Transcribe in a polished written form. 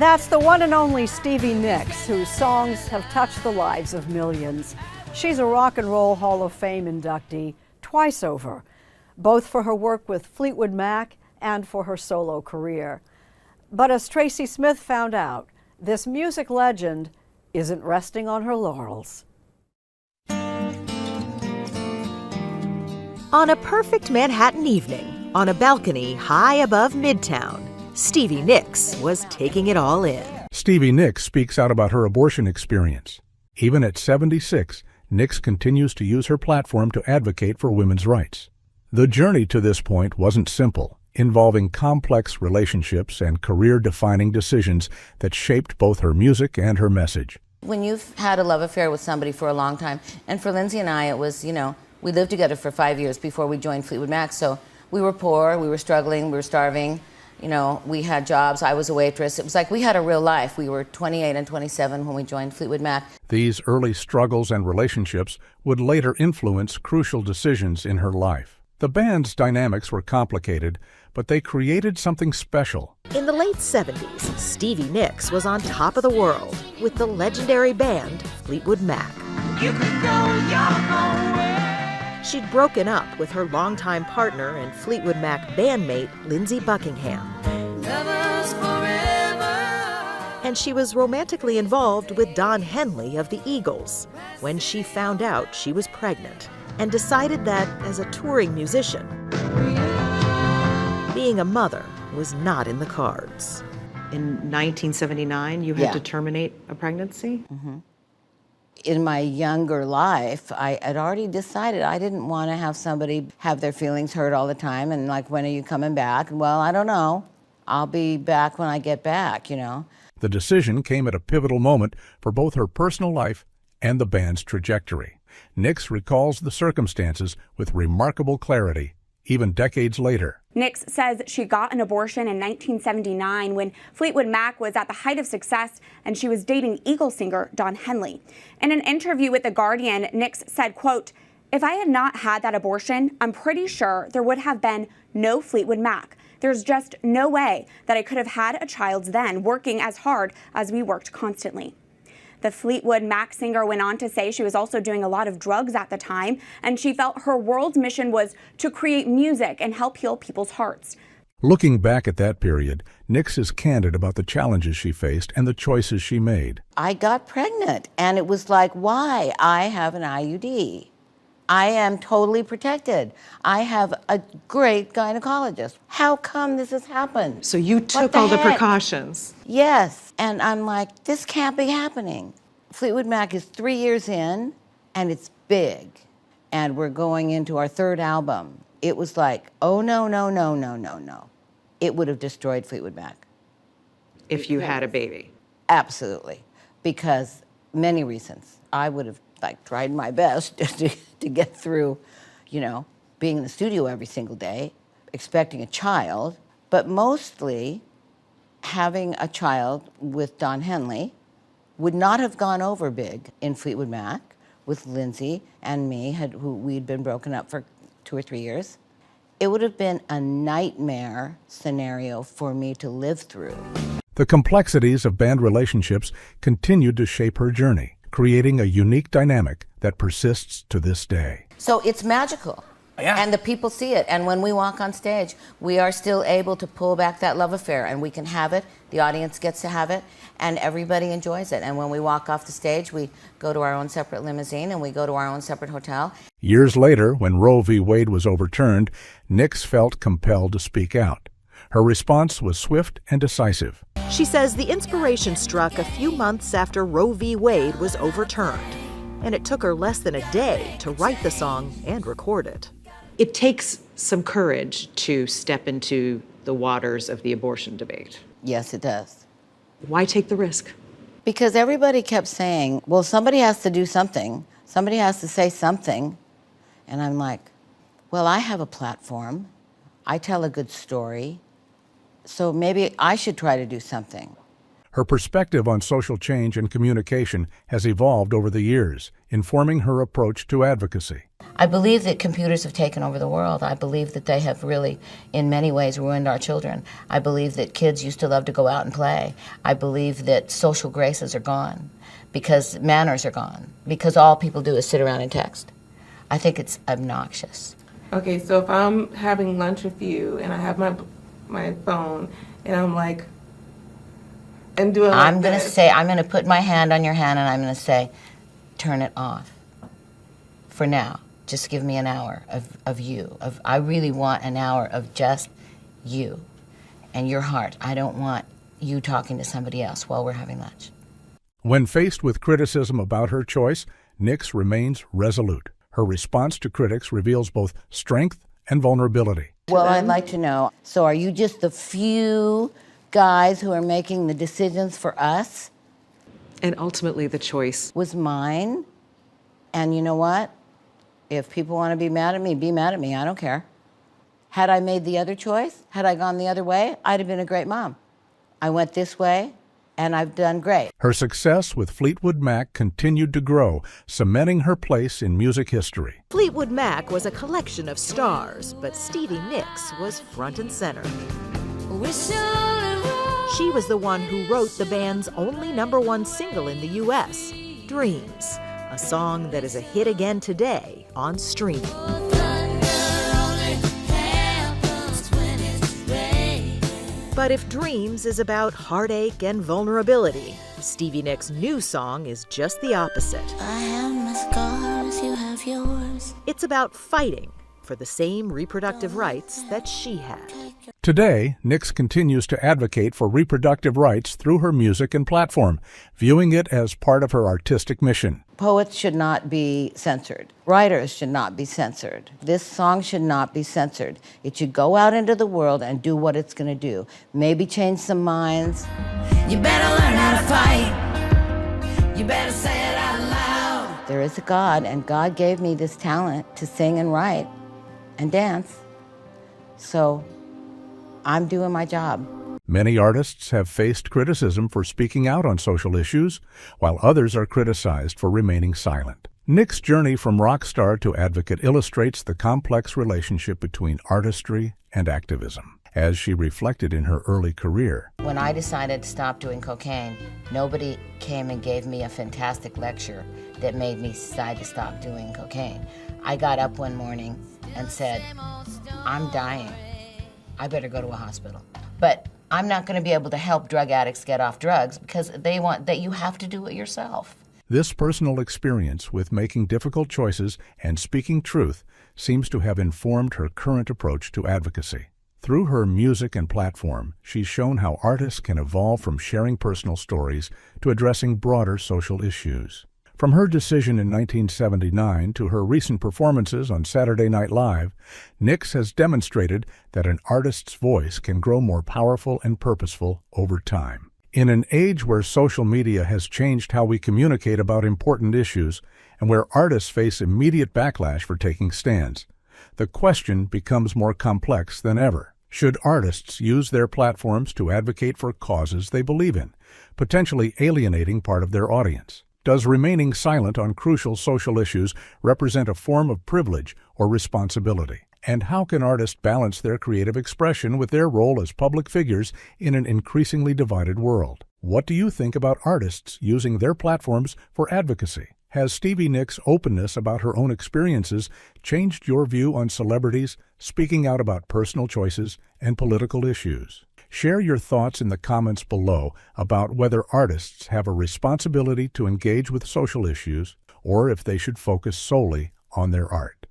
That's the one and only Stevie Nicks, whose songs have touched the lives of millions. She's a Rock and Roll Hall of Fame inductee twice over, both for her work with Fleetwood Mac and for her solo career. But as Tracy Smith found out, this music legend isn't resting on her laurels. On a perfect Manhattan evening, on a balcony high above Midtown, Stevie Nicks was taking it all in. Stevie Nicks speaks out about her abortion experience. Even at 76, Nicks continues to use her platform to advocate for women's rights. The journey to this point wasn't simple, involving complex relationships and career-defining decisions that shaped both her music and her message. When you've had a love affair with somebody for a long time, and for Lindsay and I, it was, we lived together for 5 years before we joined Fleetwood Mac, so we were poor, we were struggling, we were starving. We had jobs, I was a waitress. It was like we had a real life. We were 28 and 27 when we joined Fleetwood Mac. These early struggles and relationships would later influence crucial decisions in her life. The band's dynamics were complicated, but they created something special. In the late 70s, Stevie Nicks was on top of the world with the legendary band Fleetwood Mac. You could go your own way. She'd broken up with her longtime partner and Fleetwood Mac bandmate, Lindsey Buckingham. Lovers forever. And she was romantically involved with Don Henley of the Eagles when she found out she was pregnant and decided that, as a touring musician, being a mother was not in the cards. In 1979, you had to terminate a pregnancy? Mm-hmm. In my younger life, I had already decided I didn't want to have somebody have their feelings hurt all the time and like, when are you coming back? Well, I don't know. I'll be back when I get back, The decision came at a pivotal moment for both her personal life and the band's trajectory. Nicks recalls the circumstances with remarkable clarity, even decades later. Nicks says she got an abortion in 1979 when Fleetwood Mac was at the height of success and she was dating Eagles singer Don Henley. In an interview with The Guardian, Nicks said, quote, "If I had not had that abortion, I'm pretty sure there would have been no Fleetwood Mac. There's just no way that I could have had a child then, working as hard as we worked constantly." The Fleetwood Mac singer went on to say she was also doing a lot of drugs at the time, and she felt her world's mission was to create music and help heal people's hearts. Looking back at that period, Nicks is candid about the challenges she faced and the choices she made. I got pregnant, and it was like, why? I have an IUD. I am totally protected. I have a great gynecologist. How come this has happened? So you took all the precautions? Yes, and I'm like, this can't be happening. Fleetwood Mac is 3 years in, and it's big, and we're going into our third album. It was like, oh, no, no, no, no, no, no. It would have destroyed Fleetwood Mac. If you had a baby? Absolutely, because many reasons. I would have tried my best to get through, being in the studio every single day, expecting a child, but mostly having a child with Don Henley would not have gone over big in Fleetwood Mac with Lindsay and me, who we'd been broken up for 2 or 3 years. It would have been a nightmare scenario for me to live through. The complexities of band relationships continued to shape her journey, creating a unique dynamic that persists to this day. So it's magical. Yeah. And the people see it. And when we walk on stage, we are still able to pull back that love affair, and we can have it. The audience gets to have it, and everybody enjoys it. And when we walk off the stage, we go to our own separate limousine and we go to our own separate hotel. Years later, when Roe v. Wade was overturned, Nicks felt compelled to speak out. Her response was swift and decisive. She says the inspiration struck a few months after Roe v. Wade was overturned, and it took her less than a day to write the song and record it. It takes some courage to step into the waters of the abortion debate. Yes, it does. Why take the risk? Because everybody kept saying, well, somebody has to do something. Somebody has to say something. And I'm like, well, I have a platform. I tell a good story. So maybe I should try to do something. Her perspective on social change and communication has evolved over the years, informing her approach to advocacy. I believe that computers have taken over the world. I believe that they have really, in many ways, ruined our children. I believe that kids used to love to go out and play. I believe that social graces are gone because manners are gone, because all people do is sit around and text. I think it's obnoxious. Okay, so if I'm having lunch with you and I have my phone and I'm like, and doing like I'm going to say, I'm going to put my hand on your hand and I'm going to say, turn it off for now. Just give me an hour of you. I really want an hour of just you and your heart. I don't want you talking to somebody else while we're having lunch. When faced with criticism about her choice, Nix remains resolute. Her response to critics reveals both strength and vulnerability. Well, I'd like to know, so are you just the few guys who are making the decisions for us? And ultimately the choice Was mine. And you know what? If people want to be mad at me, be mad at me. I don't care. Had I made the other choice, had I gone the other way, I'd have been a great mom. I went this way, and I've done great. Her success with Fleetwood Mac continued to grow, cementing her place in music history. Fleetwood Mac was a collection of stars, but Stevie Nicks was front and center. She was the one who wrote the band's only #1 single in the U.S., Dreams, a song that is a hit again today on streaming. But if Dreams is about heartache and vulnerability, Stevie Nicks' new song is just the opposite. I have my scars, you have yours. It's about fighting for the same reproductive rights that she had. Today, Nix continues to advocate for reproductive rights through her music and platform, viewing it as part of her artistic mission. Poets should not be censored. Writers should not be censored. This song should not be censored. It should go out into the world and do what it's going to do. Maybe change some minds. You better learn how to fight. You better say it out loud. There is a God, and God gave me this talent to sing and write and dance. So I'm doing my job. Many artists have faced criticism for speaking out on social issues, while others are criticized for remaining silent. Nix's journey from rock star to advocate illustrates the complex relationship between artistry and activism. As she reflected in her early career, When I decided to stop doing cocaine, nobody came and gave me a fantastic lecture that made me decide to stop doing cocaine. I got up one morning and said, I'm dying. I better go to a hospital. But I'm not going to be able to help drug addicts get off drugs because they want that you have to do it yourself. this personal experience with making difficult choices and speaking truth seems to have informed her current approach to advocacy. Through her music and platform, she's shown how artists can evolve from sharing personal stories to addressing broader social issues. From her decision in 1979 to her recent performances on Saturday Night Live, Nix has demonstrated that an artist's voice can grow more powerful and purposeful over time. In an age where social media has changed how we communicate about important issues and where artists face immediate backlash for taking stands, the question becomes more complex than ever. Should artists use their platforms to advocate for causes they believe in, potentially alienating part of their audience? Does remaining silent on crucial social issues represent a form of privilege or responsibility? And how can artists balance their creative expression with their role as public figures in an increasingly divided world? What do you think about artists using their platforms for advocacy? Has Stevie Nicks' openness about her own experiences changed your view on celebrities speaking out about personal choices and political issues? Share your thoughts in the comments below about whether artists have a responsibility to engage with social issues or if they should focus solely on their art.